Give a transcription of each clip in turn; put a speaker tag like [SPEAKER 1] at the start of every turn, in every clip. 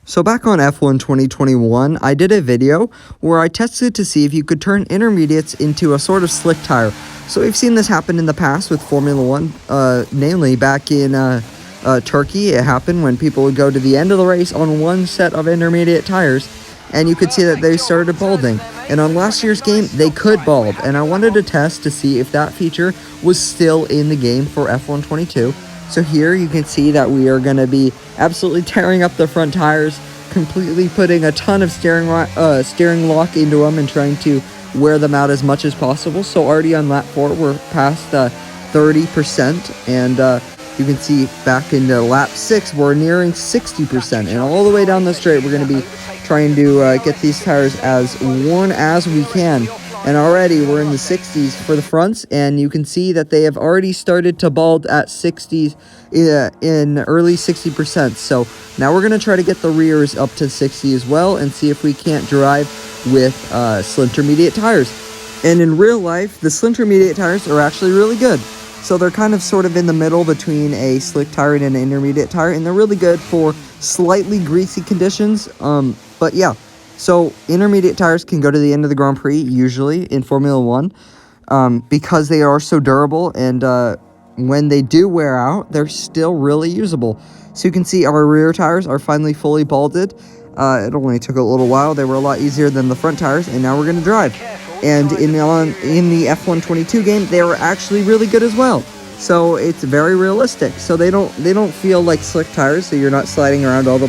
[SPEAKER 1] So back on F1 2021, I did a video where I tested to see if you could turn intermediates into a sort of slick tire. So we've seen this happen in the past with Formula 1, namely back in Turkey. It happened when people would go to the end of the race on one set of intermediate tires, and you could see that they started balding. And on last year's game, they could bald, and I wanted to test to see if that feature was still in the game for F1 22. So here you can see that we are going to be absolutely tearing up the front tires, completely putting a ton of steering lock into them and trying to wear them out as much as possible. So already on lap 4, we're past 30%, and you can see back into lap 6, we're nearing 60%, and all the way down the straight, we're going to be trying to get these tires as worn as we can. And already we're in the 60s for the fronts, and you can see that they have already started to bald at 60s, in early 60%. So now we're going to try to get the rears up to 60 as well and see if we can't drive with Slintermediate tires. And in real life, the Slintermediate tires are actually really good. So they're kind of sort of in the middle between a slick tire and an intermediate tire, and they're really good for slightly greasy conditions. But yeah. So intermediate tires can go to the end of the Grand Prix, usually, in Formula 1, because they are so durable, and when they do wear out, they're still really usable. So you can see our rear tires are finally fully balded. It only took a little while. They were a lot easier than the front tires, and now we're going to drive. And in the F1 22 game, they were actually really good as well. So it's very realistic. So they don't feel like slick tires, so you're not sliding around all over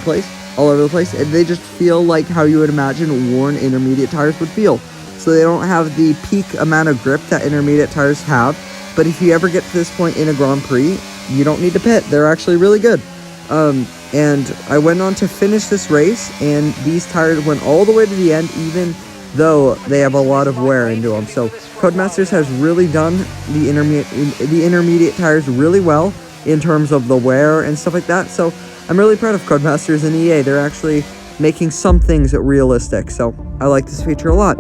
[SPEAKER 1] the place, and they just feel like how you would imagine worn intermediate tires would feel. So they don't have the peak amount of grip that intermediate tires have, but if you ever get to this point in a Grand Prix, you don't need to pit. They're actually really good. And I went on to finish this race, and these tires went all the way to the end, even though they have a lot of wear into them. So Codemasters has really done the intermediate tires really well in terms of the wear and stuff like that. So I'm really proud of Codemasters and EA. They're actually making some things realistic, so I like this feature a lot.